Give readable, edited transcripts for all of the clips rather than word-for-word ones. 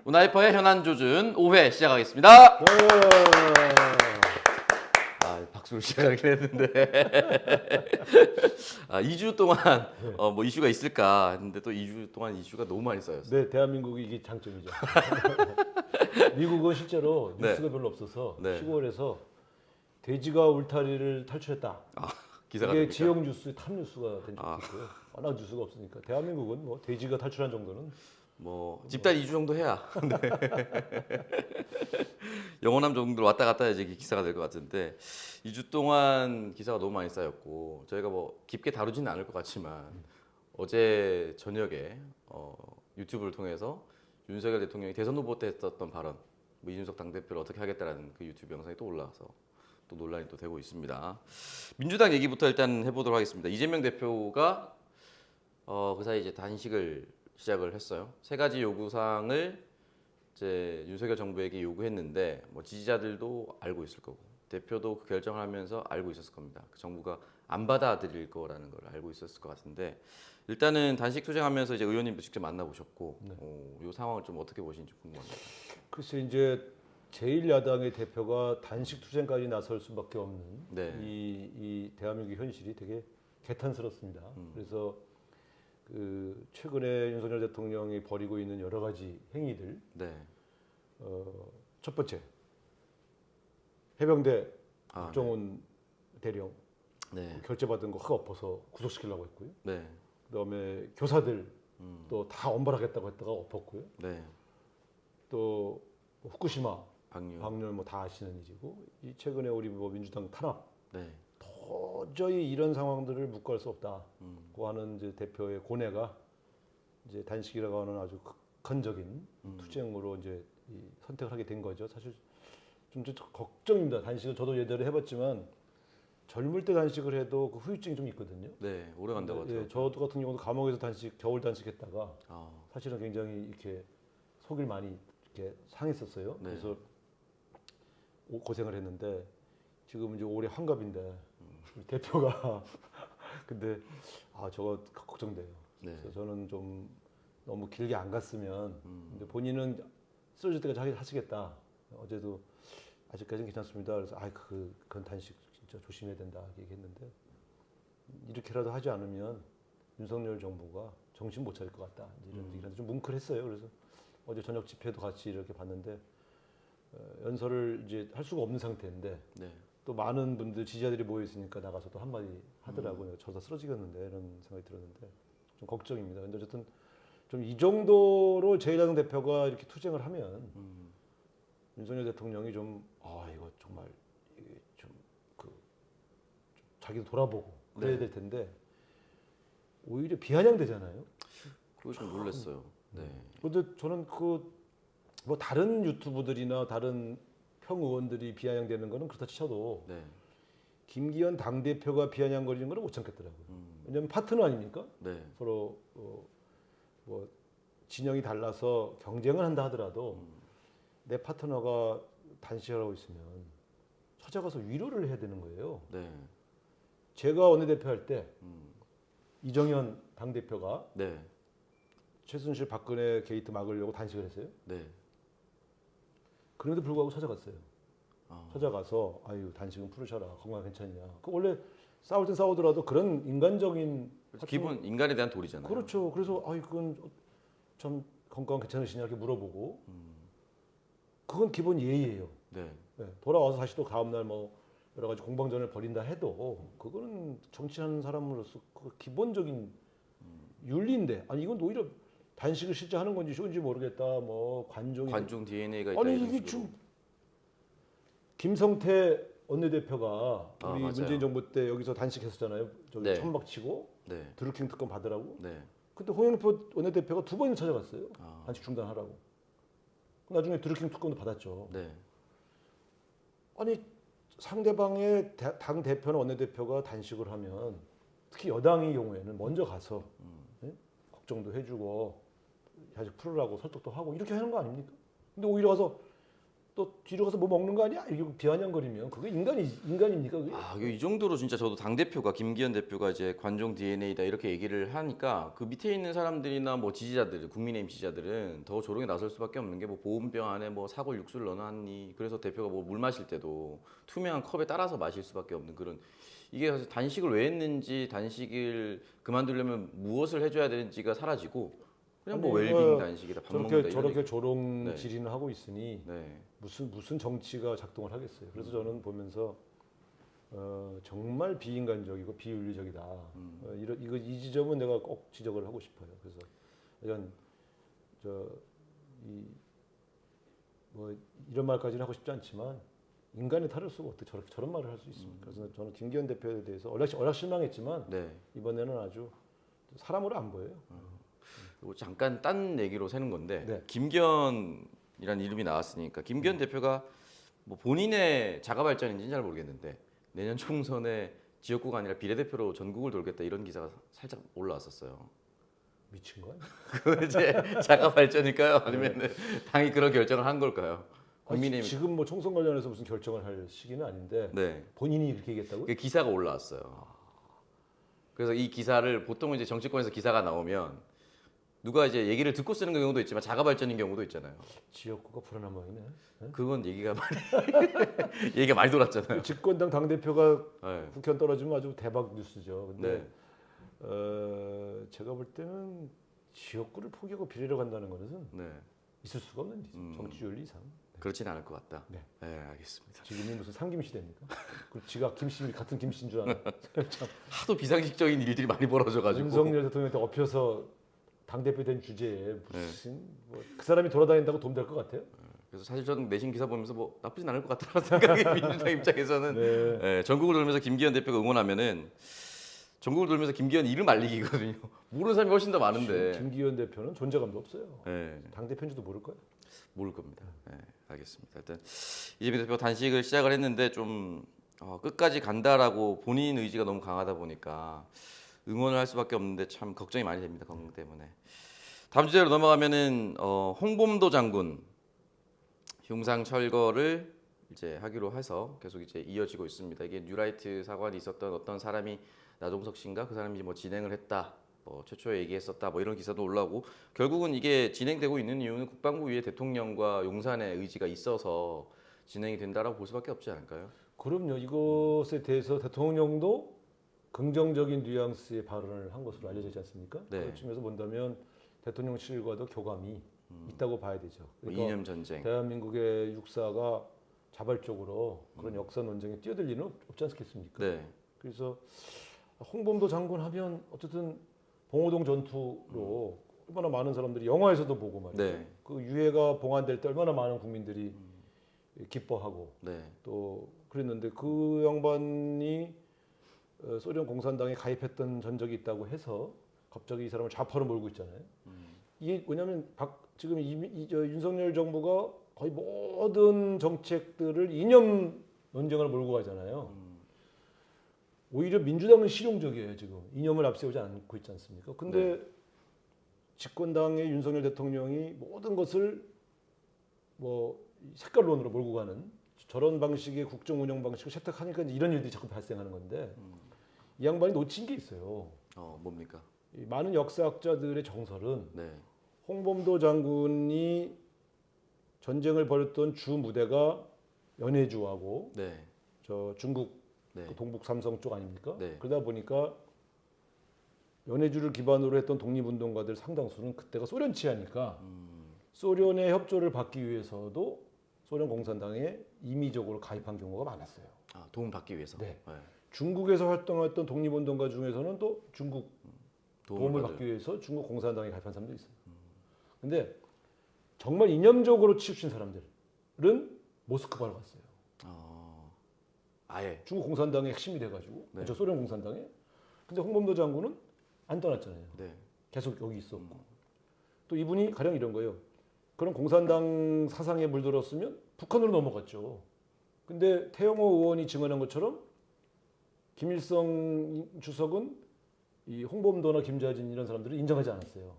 문화이퍼의 현안 조준 5회 시작하겠습니다. 박수로 시작하긴 했는데 2주 동안 뭐 이슈가 있을까 했는데 또 2주 동안 이슈가 너무 많이 쌓였어요. 네, 대한민국이 이게 장점이죠. 미국은 실제로 뉴스가 별로 없어서 시골에서 돼지가 울타리를 탈출했다. 기사가 이게 됩니까? 지역 뉴스, 탑 뉴스가 된 적도 있고요. 워낙 뉴스가 없으니까 대한민국은 뭐 돼지가 탈출한 정도는 뭐 집단 2주 정도 해야 네. 영원함 정도 왔다 갔다 이제 기사가 될 것 같은데 2주 동안 기사가 너무 많이 쌓였고 저희가 뭐 깊게 다루지는 않을 것 같지만 어제 저녁에 유튜브를 통해서 윤석열 대통령이 대선 후보 때 했었던 발언, 뭐 이준석 당대표를 어떻게 하겠다라는 그 유튜브 영상이 또 올라와서 또 논란이 또 되고 있습니다. 민주당 얘기부터 일단 해보도록 하겠습니다. 이재명 대표가 그 사이 이제 단식을 시작을 했어요. 세 가지 요구사항을 이제 윤석열 정부에게 요구했는데 뭐 지지자들도 알고 있을 거고 대표도 그 결정을 하면서 알고 있었을 겁니다. 그 정부가 안 받아들일 거라는 걸 알고 있었을 것 같은데 일단은 단식 투쟁하면서 이제 의원님도 직접 만나보셨고 이 상황을 좀 어떻게 보시는지 궁금합니다. 글쎄 이제 제1야당의 대표가 단식 투쟁까지 나설 수밖에 없는 이 대한민국 현실이 되게 개탄스럽습니다. 그래서 그 최근에 윤석열 대통령이 벌이고 있는 여러 가지 행위들, 첫 번째 해병대 국정원 대령 결재받은 거 흑 엎어서 구속시키려고 했고요. 그다음에 교사들 또 다 엄벌하겠다고 했다가 엎었고요. 또 후쿠시마 방류 뭐 다 아시는 일이고 이 최근에 우리 뭐 민주당 탄압 도저히 이런 상황들을 묵과할 수 없다고 하는 이제 대표의 고뇌가 이제 단식이라고 하는 아주 극한적인 투쟁으로 이제 선택을 하게 된 거죠. 사실 좀 걱정입니다. 단식은 저도 예전에 해봤지만 젊을 때 단식을 해도 그 후유증이 좀 있거든요. 네, 오래 간다고 하더라고요. 저 같은 경우도 감옥에서 겨울 단식했다가 사실은 굉장히 이렇게 속을 많이 이렇게 상했었어요. 그래서 고생을 했는데 지금 이제 올해 환갑인데 대표가 근데 저거 걱정돼요. 그래서 저는 좀 너무 길게 안 갔으면 근데 본인은 쓰러질 때까지 하시겠다. 어제도 아직까지는 괜찮습니다. 그래서 그건 단식 진짜 조심해야 된다 얘기했는데 이렇게라도 하지 않으면 윤석열 정부가 정신 못 차릴 것 같다. 이런 얘기를 좀 뭉클했어요. 그래서 어제 저녁 집회도 같이 이렇게 봤는데 연설을 이제 할 수가 없는 상태인데 또 많은 분들 지지자들이 모여 있으니까 나가서 또 한마디 하더라고요. 저다 쓰러지겠는데 이런 생각이 들었는데 좀 걱정입니다. 근데 어쨌든 좀 이 정도로 제1야당 대표가 이렇게 투쟁을 하면 윤석열 대통령이 좀 이거 정말 이게 좀 자기도 돌아보고 그래야 될 텐데 오히려 비아냥되잖아요. 그거 좀 놀랐어요. 근데 저는 뭐 다른 유튜브들이나 다른 평의원들이 비아냥되는 거는 그렇다 치셔도 김기현 당대표가 비아냥거리는 거는 못 참겠더라고요. 왜냐하면 파트너 아닙니까? 서로 뭐 진영이 달라서 경쟁을 한다 하더라도 내 파트너가 단식을 하고 있으면 찾아가서 위로를 해야 되는 거예요. 제가 원내대표 할 때 이정현 당대표가 최순실 박근혜 게이트 막으려고 단식을 했어요. 그런데도 불구하고 찾아갔어요. 찾아가서 단식은 풀으셔라. 건강 괜찮냐. 원래 싸울 땐 싸우더라도 그런 인간적인 기본 인간에 대한 도리잖아요. 그렇죠. 그래서 그건 참 건강 괜찮으시냐 이렇게 물어보고 그건 기본 예의예요. 돌아와서 다시 또 다음 날 뭐 여러 가지 공방전을 벌인다 해도 그거는 정치하는 사람으로서 그 기본적인 윤리인데 이건 오히려 단식을 실제 하는 건지 쇼인지 모르겠다. 뭐 관중 DNA가 있다. 이게 지금 김성태 원내대표가 우리 문재인 정부 때 여기서 단식했었잖아요. 저기 천막 치고 드루킹 특검 받으라고. 근데 홍영표 원내대표가 2번이나 찾아갔어요. 단식 중단하라고. 나중에 드루킹 특검도 받았죠. 상대방의 당 대표나 원내대표가 단식을 하면 특히 여당의 경우에는 먼저 가서 걱정도 해주고 단식 풀으라고 설득도 하고 이렇게 하는 거 아닙니까? 근데 오히려 가서 또 뒤로 가서 뭐 먹는 거 아니야? 이렇게 비아냥거리면 그게 인간입니까? 그게? 이 정도로 진짜 저도 당 대표가 김기현 대표가 이제 관종 DNA다 이렇게 얘기를 하니까 그 밑에 있는 사람들이나 뭐 지지자들, 국민의힘 지지자들은 더 조롱에 나설 수밖에 없는 게 뭐 보온병 안에 뭐 사골 육수를 넣어놨니? 그래서 대표가 뭐 물 마실 때도 투명한 컵에 따라서 마실 수밖에 없는 그런 이게 사실 단식을 왜 했는지 단식을 그만두려면 무엇을 해줘야 되는지가 사라지고 그냥 뭐 아니, 웰빙 단식이다 밥 먹는다 이런 저렇게 얘기. 조롱 네. 지리는 하고 있으니 네. 무슨 정치가 작동을 하겠어요. 그래서 저는 보면서 정말 비인간적이고 비윤리적이다. 이 지점은 내가 꼭 지적을 하고 싶어요. 그래서 이런 뭐 이런 말까지는 하고 싶지 않지만 인간의 탈을 쓰고 어떻게 저런 말을 할 수 있습니까? 그래서 저는 김기현 대표에 대해서 워낙 실망했지만 네. 이번에는 아주 사람으로 안 보여요. 그리고 잠깐 딴 얘기로 새는 건데 네. 김기현이라는 이름이 나왔으니까 김기현 대표가 뭐 본인의 자가 발전인지는 잘 모르겠는데 내년 총선에 지역구가 아니라 비례대표로 전국을 돌겠다 이런 기사가 살짝 올라왔었어요. 미친 거야? 그건 이제 자가 발전일까요? 아니면 당이 그런 결정을 한 걸까요? 국민의힘 지금 뭐 총선 관련해서 무슨 결정을 할 시기는 아닌데 네. 본인이 그렇게 얘기했다고요? 그 기사가 올라왔어요. 그래서 이 기사를 보통 이제 정치권에서 기사가 나오면 누가 이제 얘기를 듣고 쓰는 경우도 있지만 자가 발전인 경우도 있잖아요. 지역구가 불안한 모양이네. 네? 그건 얘기가 많이 돌았잖아요. 집권당 당 대표가 네. 국회의원 떨어지면 아주 대박 뉴스죠. 근데 네. 제가 볼 때는 지역구를 포기하고 비례로 간다는 것은 네. 있을 있을 수가 없는 일이죠. 정치 윤리 이상. 그렇진 않을 것 같다. 네. 알겠습니다. 지금이 무슨 상김 시대입니까? 그리고 지가 김씨 같은 김씨인 줄 아나. 참 하도 비상식적인 일들이 많이 벌어져가지고. 윤석열 대통령한테 엎혀서 당 대표 된 주제에 무슨 그 사람이 돌아다닌다고 도움 될 것 같아요? 그래서 사실 저는 내신 기사 보면서 뭐 나쁘진 않을 것 같다는 생각이 민주당 입장에서는 네. 전국을 돌면서 김기현 대표가 응원하면은 전국을 돌면서 김기현 이름 알리기거든요. 모르는 사람이 훨씬 더 많은데. 김기현 대표는 존재감도 없어요. 네. 당 대표인지도 모를 거예요. 모를 겁니다. 알겠습니다. 일단 이재명 대표 단식을 시작을 했는데 좀 끝까지 간다라고 본인 의지가 너무 강하다 보니까 응원을 할 수밖에 없는데 참 걱정이 많이 됩니다. 건강 때문에. 다음 주제로 넘어가면은 홍범도 장군 흉상 철거를 이제 하기로 해서 계속 이제 이어지고 있습니다. 이게 뉴라이트 사관이 있었던 어떤 사람이 나종석 씨인가 그 사람이 뭐 진행을 했다. 최초에 얘기했었다 뭐 이런 기사도 올라오고 결국은 이게 진행되고 있는 이유는 국방부 위에 대통령과 용산의 의지가 있어서 진행이 된다라고 볼 수밖에 없지 않을까요? 그럼요. 이것에 대해서 대통령도 긍정적인 뉘앙스의 발언을 한 것으로 알려져 있지 않습니까? 네. 그런 측면에서 본다면 대통령실과도 교감이 있다고 봐야 되죠. 그러니까 이념 전쟁. 대한민국의 육사가 자발적으로 그런 역사 논쟁에 뛰어들 리는 없지 않겠습니까? 네. 그래서 홍범도 장군 하면 어쨌든 봉오동 전투로 얼마나 많은 사람들이 영화에서도 보고 말이죠. 네. 그 유해가 봉안될 때 얼마나 많은 국민들이 기뻐하고 네. 또 그랬는데 그 양반이 소련 공산당에 가입했던 전적이 있다고 해서 갑자기 이 사람을 좌파로 몰고 있잖아요. 이게 뭐냐면 지금 윤석열 정부가 거의 모든 정책들을 이념 논쟁을 몰고 가잖아요. 오히려 민주당은 실용적이에요. 지금 이념을 앞세우지 않고 있지 않습니까? 근데 집권당의 윤석열 대통령이 모든 것을 뭐 색깔론으로 몰고 가는 저런 방식의 국정 운영 방식을 채택하니까 이제 이런 일들이 자꾸 발생하는 건데 이 양반이 놓친 게 있어요. 뭡니까? 이 많은 역사학자들의 정설은 네. 홍범도 장군이 전쟁을 벌였던 주 무대가 연해주하고 네. 저 중국 네. 그 동북 삼성 쪽 아닙니까? 네. 그러다 보니까 연해주를 기반으로 했던 독립운동가들 상당수는 그때가 소련 치하니까 소련의 협조를 받기 위해서도 소련 공산당에 임의적으로 가입한 경우가 많았어요. 도움 받기 위해서. 네. 중국에서 활동했던 독립운동가 중에서는 또 중국 도움을 받기 위해서 중국 공산당에 가입한 사람도 있어요. 근데 정말 이념적으로 치우친 사람들은 모스크바로 갔어요. 아예. 중국 공산당의 핵심이 돼가지고 네. 저 소련 공산당에. 근데 홍범도 장군은 안 떠났잖아요. 네. 계속 여기 있었고. 또 이분이 가령 이런 거예요. 그런 공산당 사상에 물들었으면 북한으로 넘어갔죠. 근데 태영호 의원이 증언한 것처럼 김일성 주석은 이 홍범도나 김좌진 이런 사람들을 인정하지 않았어요.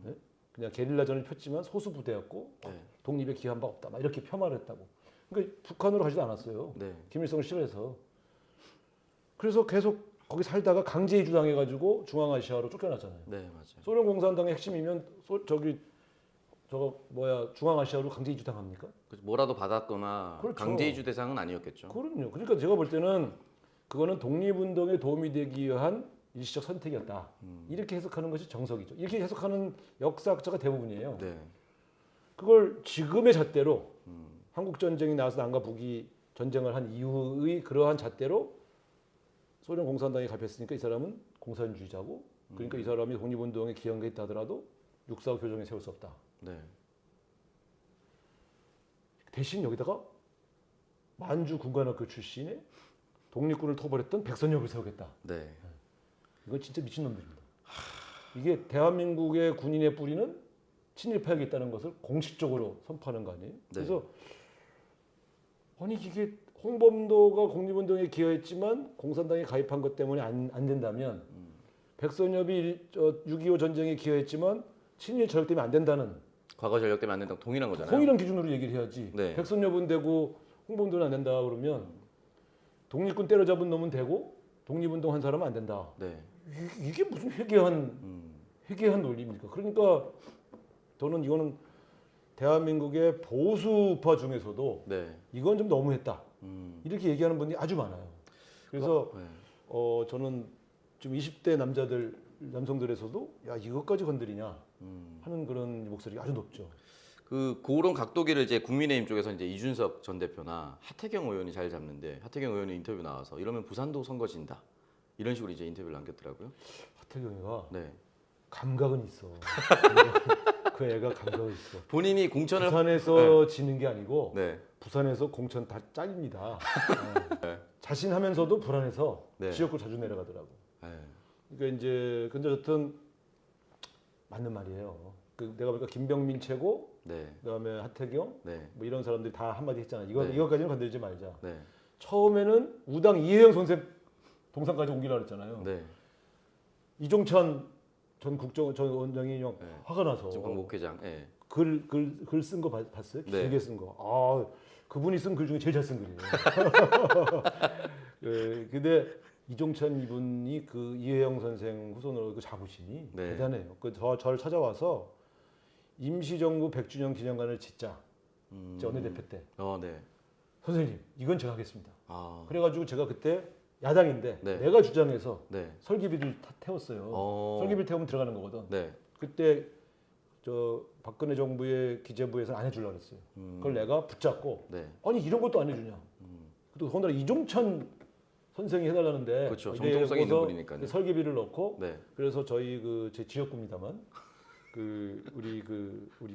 네? 그냥 게릴라전을 폈지만 소수 부대였고 네. 독립에 기여한 바 없다. 막 이렇게 폄하를 했다고. 그러니까 북한으로 가지도 않았어요. 네. 김일성을 싫어해서. 그래서 계속 거기 살다가 강제 이주당해가지고 중앙아시아로 쫓겨났잖아요. 네, 맞아요. 소련 공산당의 핵심이면 중앙아시아로 강제 이주당합니까? 그래서 뭐라도 받았거나 그렇죠. 강제 이주 대상은 아니었겠죠. 그럼요. 그러니까 제가 볼 때는 그거는 독립운동에 도움이 되기 위한 일시적 선택이었다. 이렇게 해석하는 것이 정석이죠. 이렇게 해석하는 역사학자가 대부분이에요. 네. 그걸 지금의 잣대로 한국 전쟁이 나와서 남과 북이 전쟁을 한 이후의 그러한 잣대로 소련 공산당이 가입했으니까 이 사람은 공산주의자고 그러니까 이 사람이 독립운동에 기여한 게 있다 하더라도 6.45 교정에 세울 수 없다. 네. 대신 여기다가 만주 군관학교 출신의 독립군을 토벌했던 백선엽을 세우겠다. 네. 이건 진짜 미친놈들입니다. 이게 대한민국의 군인의 뿌리는 친일파에게 있다는 것을 공식적으로 선포하는 거 아니에요? 네. 그래서 아니 이게 홍범도가 독립운동에 기여했지만 공산당에 가입한 것 때문에 안 된다면 백선엽이 6.25 전쟁에 기여했지만 친일 저력 때문에 안 된다는 과거 전력 때문에 안 된다고 동일한 거잖아요. 동일한 기준으로 얘기를 해야지. 네. 백선엽은 되고 홍범도는 안 된다 그러면 독립군 때려잡은 놈은 되고 독립운동 한 사람은 안 된다. 네. 이게 무슨 회개한 논리입니까? 그러니까 저는 이거는 대한민국의 보수파 중에서도 네. 이건 좀 너무했다. 이렇게 얘기하는 분이 아주 많아요. 그래서 네. 저는 좀 20대 남성들에서도 야 이것까지 건드리냐 하는 그런 목소리가 아주 높죠. 그런 각도기를 이제 국민의힘 쪽에서 이제 이준석 전 대표나 하태경 의원이 잘 잡는데 하태경 의원이 인터뷰 나와서 이러면 부산도 선거 진다 이런 식으로 이제 인터뷰를 남겼더라고요. 하태경이가 네. 감각은 있어. 그 애가 감각은 있어. 본인이 공천을 부산에서 지는 게 아니고 네. 부산에서 공천 다 잘립니다. 자신하면서도 불안해서 네. 지역구 자주 내려가더라고. 네. 그러니까 이제 근데 어쨌든 맞는 말이에요. 내가 보니까 김병민 최고, 네. 그다음에 하태경, 네. 뭐 이런 사람들이 다 한마디 했잖아. 네. 이거까지는 건드리지 말자. 네. 처음에는 우당 이혜영 선생 동상까지 옮기려고 했잖아요. 네. 이종찬 전 원장이 네. 화가 나서 지금 광복회장. 네. 글 쓴 거 봤어요? 네. 길게 쓴 거. 아, 그분이 쓴 글 중에 제일 잘 쓴 글이에요. 근데 이종찬 이분이 그 이혜영 선생 후손으로 그 자부심이 네. 대단해요. 저를 찾아와서 임시정부 100주년 기념관을 짓자. 제 원내대표 때. 네. 선생님, 이건 제가 하겠습니다. 아. 그래가지고 제가 그때 야당인데 네. 내가 주장해서 네. 설계비를 다 태웠어요. 설계비를 태우면 들어가는 거거든. 네. 그때 저 박근혜 정부의 기재부에서 안 해주려고 그랬어요. 그걸 내가 붙잡고 네. 아니 이런 것도 안 해주냐. 또 더군다나 이종찬 선생이 해달라는데 그렇죠. 정통성 있는 분이니까요. 설계비를 넣고 네. 그래서 저희 제 지역구입니다만 우리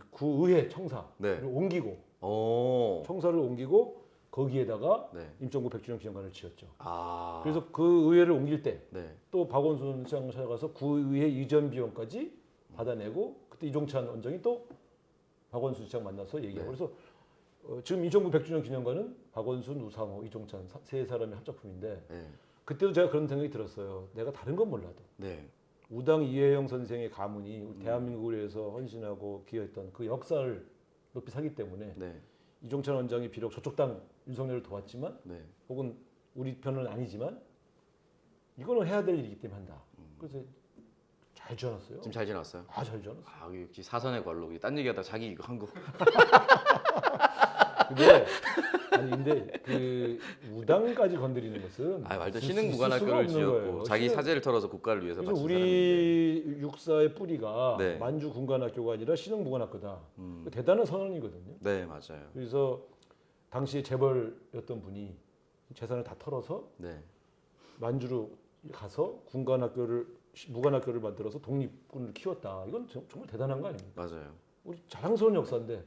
구의회 청사를 네. 옮기고 오. 청사를 옮기고 거기에다가 네. 임종구 100주년 기념관을 지었죠. 아. 그래서 그 의회를 옮길 때 또 네. 박원순 시장을 찾아가서 구의회 이전 비용까지 받아내고 그때 이종찬 원장이 또 박원순 시장 만나서 얘기하고 네. 그래서 지금 임종구 100주년 기념관은 박원순, 우상호, 이종찬 세 사람의 합작품인데 네. 그때도 제가 그런 생각이 들었어요. 내가 다른 건 몰라도 네. 우당 이혜영 선생의 가문이 우리 대한민국을 위해서 헌신하고 기여했던 그 역사를 높이 사기 때문에 네. 이종찬 원장이 비록 저쪽 당 윤석열을 도왔지만 네. 혹은 우리 편은 아니지만 이거는 해야 될 일이기 때문에 한다. 그래서 잘 지어놨어요. 지금 잘 지났어요? 아, 잘 지어놨어. 아, 역시 사선의 관록. 딴 얘기하다 자기 이거 한 거. 근데 그 우당까지 건드리는 것은 아, 말도 있을 신흥 수가 무관학교를 없는 지었고 거예요. 자기 사재를 털어서 국가를 위해서 그래서 바친 우리 육사의 뿌리가 네. 만주 군관학교가 아니라 신흥 무관학교다. 대단한 선언이거든요. 네, 맞아요. 그래서 당시에 재벌이었던 분이 재산을 다 털어서 네. 만주로 가서 무관학교를 만들어서 독립군을 키웠다. 이건 정말 대단한 거 아닙니까? 맞아요. 우리 자랑스러운 역사인데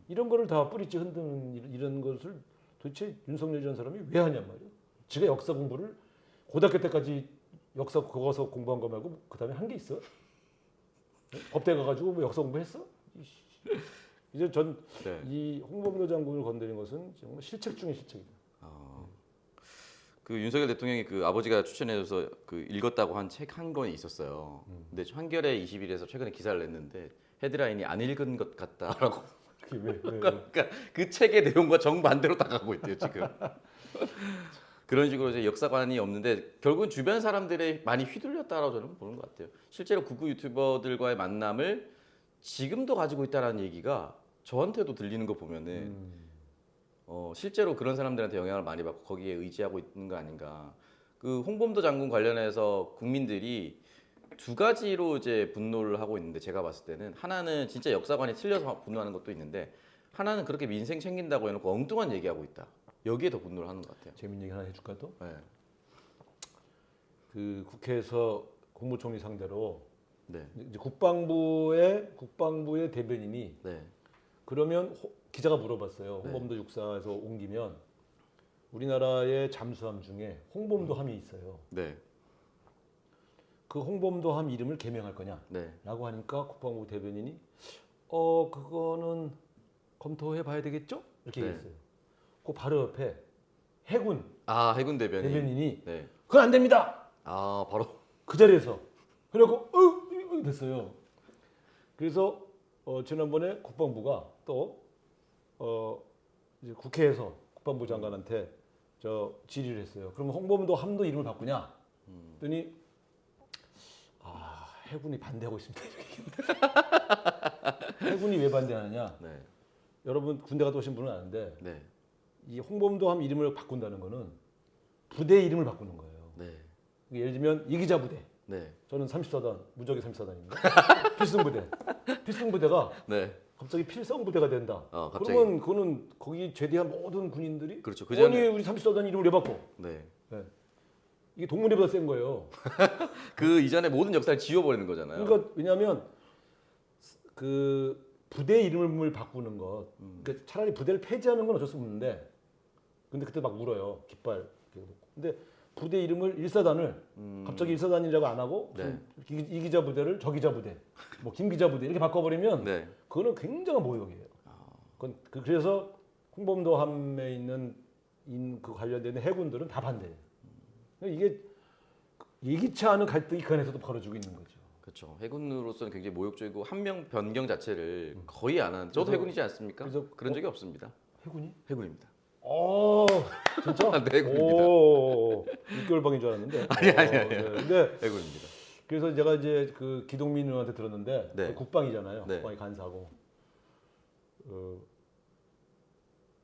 이런 거를 다 뿌리째 흔드는 이런 것을 도대체 윤석열이라는 사람이 왜 하냔 말이에요. 지가 역사 공부를 고등학교 때까지 역사 거기서 공부한 거 말고 그 다음에 한 게 있어? 법대 가가지고 뭐 역사 공부했어? 이제 전 이 네. 홍범도 장군을 건드린 것은 정말 실책 중의 실책이다. 그 윤석열 대통령이 그 아버지가 추천해줘서 그 읽었다고 한 책 한 권이 있었어요. 근데 한겨레 21에서 최근에 기사를 냈는데 헤드라인이 안 읽은 것 같다라고 그게 왜? 그러니까 그 책의 내용과 정반대로 다 가고 있대요 지금. 그런 식으로 이제 역사관이 없는데 결국은 주변 사람들이 많이 휘둘렸다라고 저는 보는 것 같아요. 실제로 극우 유튜버들과의 만남을 지금도 가지고 있다는 얘기가 저한테도 들리는 거 보면은 실제로 그런 사람들한테 영향을 많이 받고 거기에 의지하고 있는 거 아닌가. 그 홍범도 장군 관련해서 국민들이 두 가지로 이제 분노를 하고 있는데 제가 봤을 때는 하나는 진짜 역사관이 틀려서 분노하는 것도 있는데 하나는 그렇게 민생 챙긴다고 해놓고 엉뚱한 얘기하고 있다. 여기에 더 분노를 하는 것 같아요. 재밌는 얘기 하나 해줄까 또? 네. 그 국회에서 국무총리 상대로 네. 이제 국방부의 대변인이 네. 그러면 기자가 물어봤어요. 네. 홍범도 육사에서 옮기면 우리나라의 잠수함 중에 홍범도함이 있어요. 네. 그 홍범도함 이름을 개명할 거냐? 네. 라고 하니까 국방부 대변인이 그거는 검토해 봐야 되겠죠? 이렇게 네. 얘기했어요. 그 바로 옆에 해군 아 해군 대변인. 대변인이 네. 그건 안 됩니다. 아 바로. 그 자리에서 그래갖고 됐어요. 그래서 지난번에 국방부가 또 이제 국회에서 국방부 장관한테 저 질의를 했어요. 그럼 홍범도 함도 이름을 바꾸냐? 그랬더니 해군이 반대하고 있습니다. 이렇게 해군이 왜 반대하느냐? 네. 여러분 군대 갔다 오신 분은 아는데 네. 이 홍범도함 이름을 바꾼다는 거는 부대 이름을 바꾸는 거예요. 네. 예를 들면 이기자 부대. 네. 저는 34단 무적의 34단입니다. 필승부대. 필승부대가 네. 갑자기 필성부대가 된다. 갑자기. 그러면 그거는 거기 제대한 모든 군인들이 그렇죠. 아니 우리 34단 이름을 왜 바꿔? 네. 네. 이게 동문회보다 센 거예요. 그 이전에 모든 역사를 지워버리는 거잖아요. 그러니까 왜냐하면 그 부대 이름을 바꾸는 것, 그러니까 차라리 부대를 폐지하는 건 어쩔 수 없는데, 근데 그때 막 울어요. 깃발. 근데 부대 이름을 일사단을 갑자기 일사단이라고 안 하고 네. 이 기자 부대를 저 기자 부대, 뭐 김 기자 부대 이렇게 바꿔버리면 네. 그거는 굉장한 모욕이에요. 그래서 홍범도함에 있는 그 관련된 해군들은 다 반대해요. 이게 예기치 않은 갈등이 그 안에서도 벌어지고 있는 거죠. 그렇죠. 해군으로서는 굉장히 모욕적이고 한 명 변경 자체를 거의 안 하는. 저도 그래서- 해군이지 않습니까? 그래서 그런 적이 없습니다. 해군이? 해군입니다. 진짜? 네, 해군입니다. 6개월 방인 줄 알았는데. 아니. 네. 근데 해군입니다. 그래서 제가 이제 그 기동민 의원한테 들었는데 네. 국방이잖아요. 네. 국방이 간사고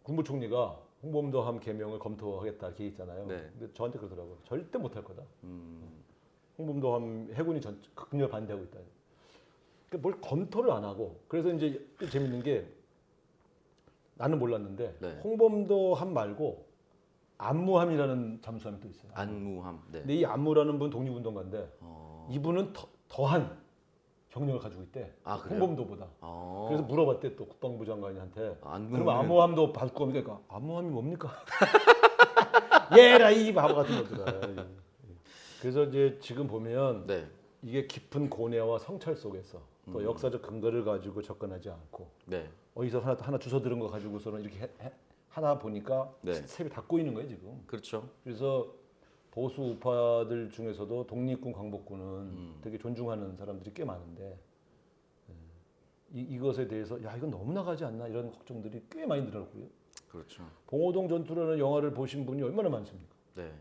국무총리가 홍범도함 개명을 검토하겠다 이렇게 했잖아요. 네. 근데 저한테 그러더라고요. 절대 못할 거다. 홍범도함 해군이 극렬 반대하고 있다. 그러니까 뭘 검토를 안 하고 그래서 이제 또 재밌는 게 나는 몰랐는데 네. 홍범도함 말고 안무함이라는 잠수함이 또 있어요. 안무함. 네. 근데 이 안무라는 분 독립운동가인데 이분은 더한 경력을 가지고 있대. 그래요? 홍범도보다. 그래서 물어봤대 또 국방부 장관한테. 그럼 안무함도 바꿀 겁니까? 그러니까 안무함이 뭡니까? 얘라 이 바보 같은 것들아. 그래서 이제 지금 보면 네. 이게 깊은 고뇌와 성찰 속에서 또 역사적 근거를 가지고 접근하지 않고 네. 어디서 하나 주워 들은 거 가지고서는 이렇게 하나 보니까 네. 스텝이 다 꼬이는 거예요 지금. 그렇죠. 그래서 보수 우파들 중에서도 독립군 광복군은 되게 존중하는 사람들이 꽤 많은데 이것에 대해서 야 이건 너무 나가지 않나 이런 걱정들이 꽤 많이 들었고요. 그렇죠. 봉오동 전투라는 영화를 보신 분이 얼마나 많습니까? 네.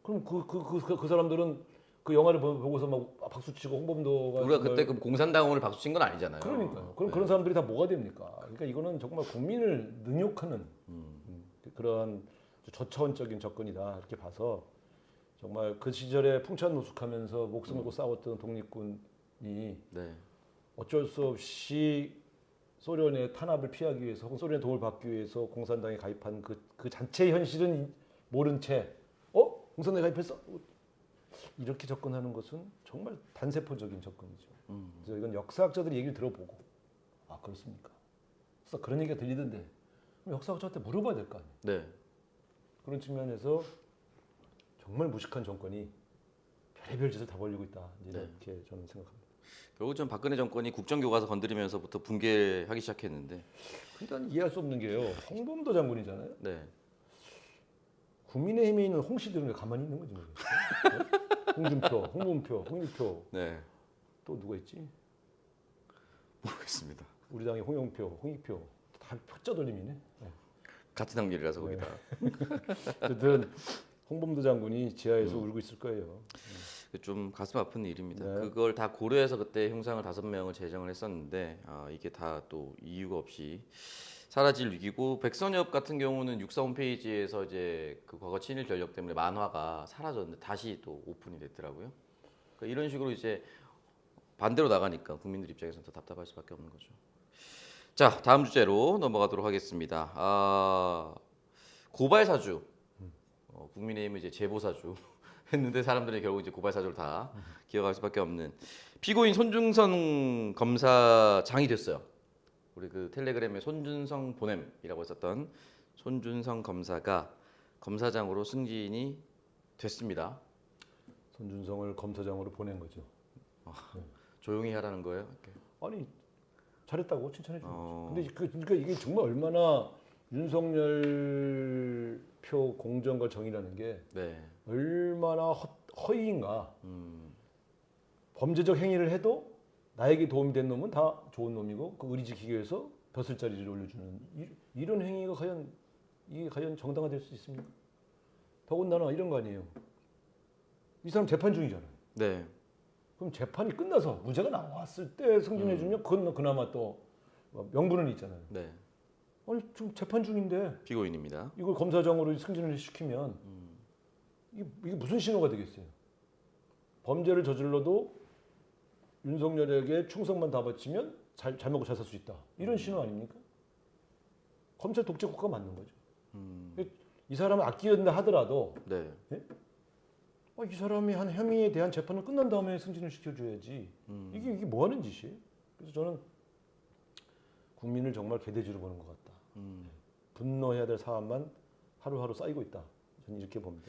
그럼 그 사람들은 그 영화를 보고서 막 박수 치고 홍범도가 우리가 정말- 그때 그 공산당원을 박수 친 건 아니잖아요. 그러니까요. 그럼 네. 그런 사람들이 다 뭐가 됩니까? 그러니까 이거는 정말 국민을 능욕하는 그러한 저차원적인 접근이다 이렇게 봐서 정말 그 시절에 풍찬노숙하면서 목숨 걸고 싸웠던 독립군이 네. 어쩔 수 없이 소련의 탄압을 피하기 위해서 혹은 소련의 도움을 받기 위해서 공산당에 가입한 그 자체의 현실은 모른 채 공산당에 가입했어? 이렇게 접근하는 것은 정말 단세포적인 접근이죠. 그래서 이건 역사학자들이 얘기를 들어보고 그렇습니까? 그래서 그런 얘기가 들리던데 그럼 역사학자한테 물어봐야 될 거 아니에요. 네. 그런 측면에서 정말 무식한 정권이 별의별 짓을 다 벌리고 있다. 이제 네. 이렇게 저는 생각합니다. 결국 전 박근혜 정권이 국정교과서 건드리면서부터 붕괴하기 시작했는데. 일단 이해할 수 없는 게요. 홍범도 장군이잖아요. 네. 국민의힘에 있는 홍씨들은 왜 가만히 있는 건지 모르겠어요. 네? 홍준표, 홍문표, 홍익표 네. 또 누가 있지? 모르겠습니다. 우리 당의 홍익표 다 표자 돌림이네. 네. 같은 학년이라서 거기다. 어쨌든 홍범도 장군이 지하에서 울고 있을 거예요. 좀 가슴 아픈 일입니다. 네. 그걸 다 고려해서 그때 형상을 5명을 제정을 했었는데 이게 다 또 이유가 없이 사라질 위기고 백선엽 같은 경우는 육사 홈페이지에서 이제 그 과거 친일 전력 때문에 만화가 사라졌는데 다시 또 오픈이 됐더라고요. 그러니까 이런 식으로 이제 반대로 나가니까 국민들 입장에서는 더 답답할 수밖에 없는 거죠. 자, 다음 주제로 넘어가도록 하겠습니다. 고발 사주. 국민의힘은 이제 제보 사주 했는데 사람들이 결국 이제 고발 사주를 다 기억할 수밖에 없는 피고인 손준성 검사장이 됐어요. 우리 그 텔레그램에 손준성 보냄이라고 했었던 손준성 검사가 검사장으로 승진이 됐습니다. 손준성을 검사장으로 보낸 거죠. 조용히 하라는 거예요? 이렇게. 아니 잘했다고 칭찬해 준 거죠. 근데 그러니까 이게 정말 얼마나 윤석열 표 공정과 정의라는 게 네. 얼마나 허위인가. 범죄적 행위를 해도 나에게 도움이 된 놈은 다 좋은 놈이고 그 의리 지키기 위해서 벼슬자리를 올려주는 이런 행위가 이게 과연 정당화될 수 있습니까? 더군다나 이런 거 아니에요. 이 사람 재판 중이잖아요. 네. 그럼 재판이 끝나서 무죄가 나왔을 때 승진해 주면 그건 그나마 또 명분은 있잖아요. 네. 아니 지금 재판 중인데 피고인입니다. 이걸 검사장으로 승진을 시키면 이게 무슨 신호가 되겠어요? 범죄를 저질러도 윤석열에게 충성만 다 바치면 잘 먹고 잘 살 수 있다. 이런 신호 아닙니까? 검찰 독재 국가가 맞는 거죠. 이 사람을 아끼는다 하더라도 네. 이 사람이 한 혐의에 대한 재판은 끝난 다음에 승진을 시켜줘야지. 이게 뭐 하는 짓이에요? 그래서 저는 국민을 정말 개돼지로 보는 것 같다. 분노해야 될 사안만 하루하루 쌓이고 있다. 저는 이렇게 봅니다.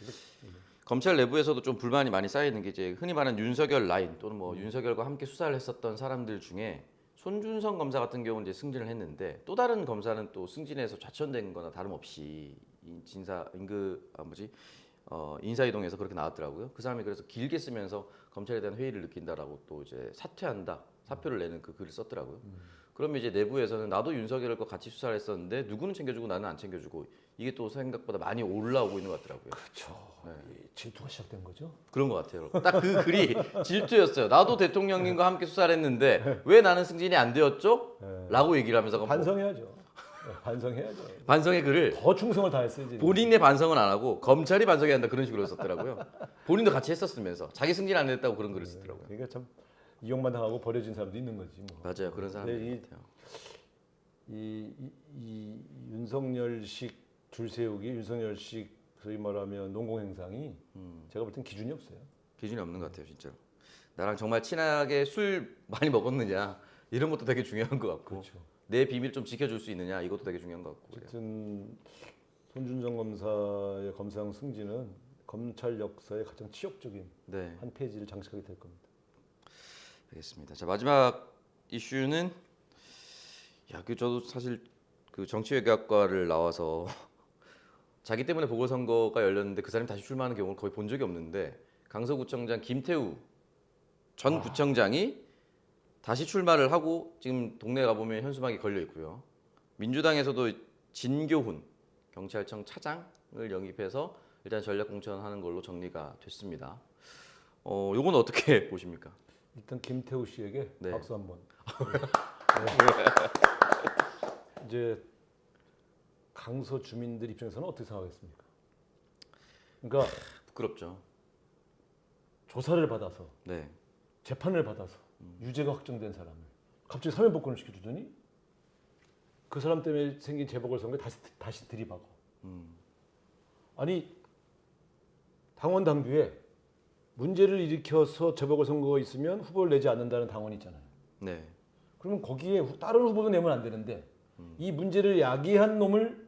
검찰 내부에서도 좀 불만이 많이 쌓이는 게 이제 흔히 말하는 윤석열 라인 또는 뭐 윤석열과 함께 수사를 했었던 사람들 중에 손준성 검사 같은 경우는 이제 승진을 했는데 또 다른 검사는 또 승진해서 좌천된 거나 다름없이 인사이동에서 그렇게 나왔더라고요. 그 사람이 그래서 길게 쓰면서 검찰에 대한 회의를 느낀다라고 또 이제 사표를 내는 그 글을 썼더라고요. 그러면 이제 내부에서는 나도 윤석열과 같이 수사를 했었는데 누구는 챙겨주고 나는 안 챙겨주고 이게 또 생각보다 많이 올라오고 있는 것 같더라고요. 그렇죠. 질투가 시작된 거죠. 그런 것 같아요. 딱 그 글이 질투였어요. 나도 대통령님과 함께 수사를 했는데 왜 나는 승진이 안 되었죠? 라고 얘기를 하면서 반성해야죠. 반성해야죠. 반성의 글을 더 충성을 다했어야지. 본인의 반성은 안 하고 검찰이 반성해야 한다 그런 식으로 썼더라고요. 본인도 같이 했었으면서 자기 승진 안 했다고 그런 글을 썼더라고요. 그러니까 참 이용만 당하고 버려진 사람도 있는 거지 뭐. 맞아요. 그런 사람들 같아요. 이 윤석열식 줄 세우기, 윤석열식 소위 말하면 농공 행상이 제가 볼 땐 기준이 없어요. 기준이 없는 것 같아요, 진짜로. 나랑 정말 친하게 술 많이 먹었느냐 이런 것도 되게 중요한 것 같고 그렇죠. 내 비밀 좀 지켜줄 수 있느냐 이것도 되게 중요한 것 같고. 어쨌든 손준성 검사의 검사장 승진은 검찰 역사의 가장 치욕적인 네, 한 페이지를 장식하게 될 겁니다. 알겠습니다. 자, 마지막 이슈는 저도 사실 그 정치외교학과를 나와서 자기 때문에 보궐선거가 열렸는데 그 사람이 다시 출마하는 경우를 거의 본 적이 없는데 강서구청장 김태우 전 구청장이 다시 출마를 하고 지금 동네 가보면 현수막이 걸려 있고요. 민주당에서도 진교훈 경찰청 차장을 영입해서 일단 전략공천하는 걸로 정리가 됐습니다. 요건 어떻게 보십니까? 일단 김태우 씨에게 네. 박수 한번. 이제 강서 주민들 입장에서는 어떻게 생각하겠습니까? 그러니까 부끄럽죠. 조사를 받아서 네. 재판을 받아서 유죄가 확정된 사람을 갑자기 사면복권을 시켜주더니 그 사람 때문에 생긴 재보궐선거에 다시 들이박어. 아니 당원 당규에 문제를 일으켜서 재보궐선거가 있으면 후보를 내지 않는다는 당원이 있잖아요. 네. 그러면 거기에 다른 후보도 내면 안 되는데 이 문제를 야기한 놈을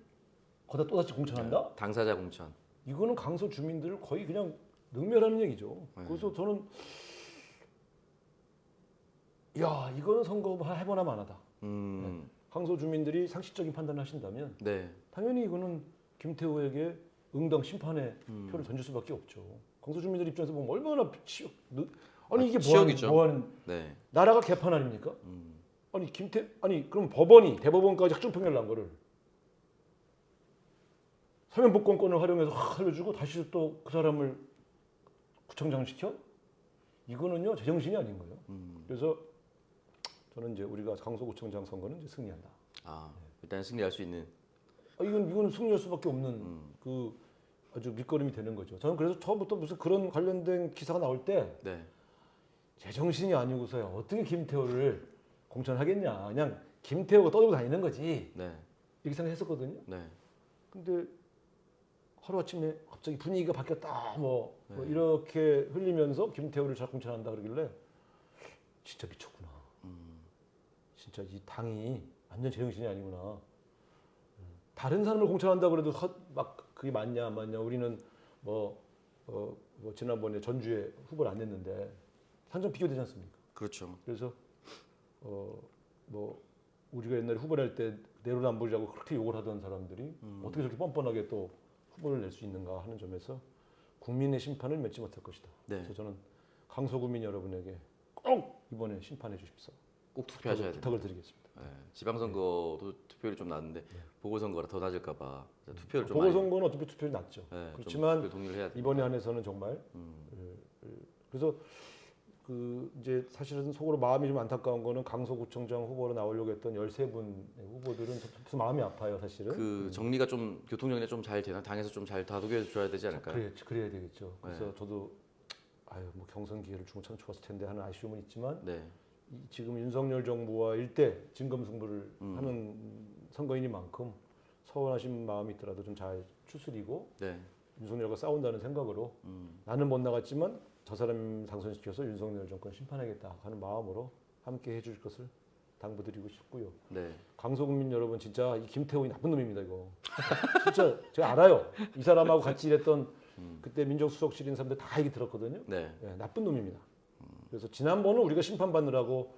거기다 또다시 공천한다? 당사자 공천. 이거는 강서 주민들을 거의 그냥 능멸하는 얘기죠. 그래서 저는 이거는 선거 해보나 마나다. 네. 강서 주민들이 상식적인 판단을 하신다면 네. 당연히 이거는 김태우에게 응당 심판의 표를 던질 수밖에 없죠. 강서 주민들 입장에서 보면 얼마나 이게 치욕이죠. 뭐 하는 네. 나라가 개판 아닙니까? 아니 그럼 법원이 대법원까지 확정 판결 난 거를 사면복권권을 활용해서 살려주고 다시 또 그 사람을 구청장 시켜? 이거는요 제정신이 아닌 거예요. 그래서 저는 이제 우리가 강서구청장 선거는 이제 승리한다. 일단 승리할 수 있는. 이건 승리할 수밖에 없는 그 아주 밑거름이 되는 거죠. 저는 그래서 처음부터 무슨 그런 관련된 기사가 나올 때 네. 제정신이 아니고서야 어떻게 김태호를 공천하겠냐. 그냥 김태호가 떠들고 다니는 거지. 네. 이렇게 생각했었거든요. 네. 근데 하루아침에 갑자기 분위기가 바뀌었다. 뭐 이렇게 흘리면서 김태호를 잘 공천한다 그러길래 진짜 미쳤구나. 진짜 이 당이 완전 제정신이 아니구나. 다른 사람을 공천한다 그래도 막 그게 맞냐 안 맞냐. 우리는 뭐 지난번에 전주에 후보를 안 냈는데 상정 비교되지 않습니까? 그렇죠. 그래서 뭐 우리가 옛날에 후보를 할 때 내로남불이라고 그렇게 욕을 하던 사람들이 어떻게 저렇게 뻔뻔하게 또 후보를 낼 수 있는가 하는 점에서 국민의 심판을 맺지 못할 것이다. 네. 그래서 저는 강서구민 여러분에게 꼭 이번에 심판해 주십시오. 꼭 투표하셔야 돼요. 부탁을 드리겠습니다. 네. 지방선거도 투표율이 좀 낮은데 보궐선거라 더 낮을까봐 투표를 좀 보궐선거는 어차피 투표율이 낮죠. 많이, 그렇지만 좀 동의를 해야 돼요. 이번에 한해서는 정말 그래서 그 이제 사실은 속으로 마음이 좀 안타까운 거는 강서구청장 후보로 나오려고 했던 13분 후보들은 좀 마음이 아파요, 사실은. 그 정리가 좀 교통 정리가 좀 잘 되나 당에서 좀 잘 다독여 줘야 되지 않을까요? 그래야 되겠죠. 그래서 저도 뭐 경선 기회를 주면 참 좋았을 텐데 하는 아쉬움은 있지만 네. 지금 윤석열 정부와 일대 진검승부를 하는 선거인이만큼 서운하신 마음이 있더라도 좀 잘 추스리고 네. 윤석열과 싸운다는 생각으로 나는 못 나갔지만 저 사람 당선시켜서 윤석열 정권 심판하겠다 하는 마음으로 함께 해줄 것을 당부드리고 싶고요. 네. 강서구민 여러분 진짜 이 김태호이 나쁜 놈입니다 이거. 진짜 제가 알아요. 이 사람하고 같이 일했던 그때 민정수석실인 사람들 다 얘기 들었거든요. 네. 나쁜 놈입니다. 그래서 지난번은 우리가 심판받느라고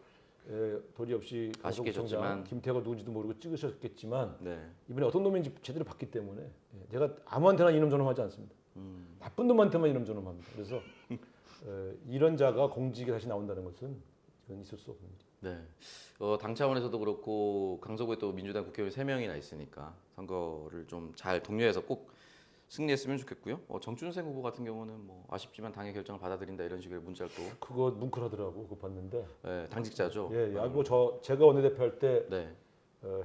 도리 없이 아쉽게 강서구청장 졌지만. 김태호가 누군지도 모르고 찍으셨겠지만 네. 이번에 어떤 놈인지 제대로 봤기 때문에 제가 아무한테나 이놈 저놈 하지 않습니다. 나쁜 놈한테만 이놈 저놈 합니다. 그래서 이런 자가 공직에 다시 나온다는 것은 이건 있을 수 없는 일이죠. 네. 당 차원에서도 그렇고 강서구에 또 민주당 국회의원 3명이나 있으니까 선거를 좀 잘 독려해서 꼭 승리했으면 좋겠고요. 정춘생 후보 같은 경우는 뭐 아쉽지만 당의 결정을 받아들인다 이런 식의 문자를 또 그거 뭉클하더라고 그거 봤는데. 당직자죠. 뭐 제가 원내대표 할 때 네.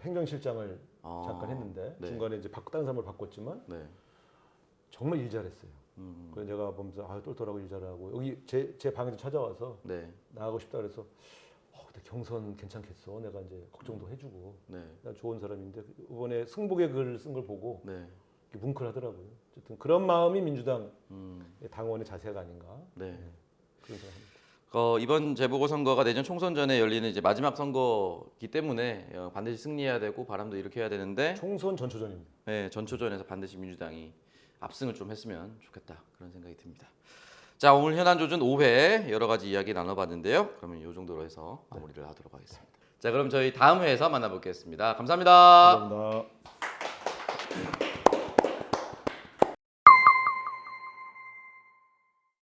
행정실장을 잠깐 했는데 네. 중간에 이제 다른 사람을 바꿨지만 네. 정말 일 잘했어요. 그래서 제가 보면서 똘똘하고 일 잘하고 여기 제 방에도 찾아와서 네. 나가고 싶다 그래서 근데 경선 괜찮겠어. 내가 이제 걱정도 해주고 네. 난 좋은 사람인데 이번에 승복의 글을 쓴 걸 보고 네. 이렇게 뭉클하더라고요. 어쨌든 그런 마음이 민주당 당원의 자세가 아닌가 네. 그런 생각합니다. 이번 재보궐선거가 내년 총선 전에 열리는 이제 마지막 선거기 때문에 반드시 승리해야 되고 바람도 일으켜야 되는데 총선 전초전입니다. 네, 전초전에서 반드시 민주당이 압승을 좀 했으면 좋겠다 그런 생각이 듭니다. 자, 오늘 현안조준 5회 여러 가지 이야기 나눠봤는데요. 그러면 이 정도로 해서 마무리를 하도록 하겠습니다. 자, 그럼 저희 다음 회에서 만나뵙겠습니다. 감사합니다. 감사합니다.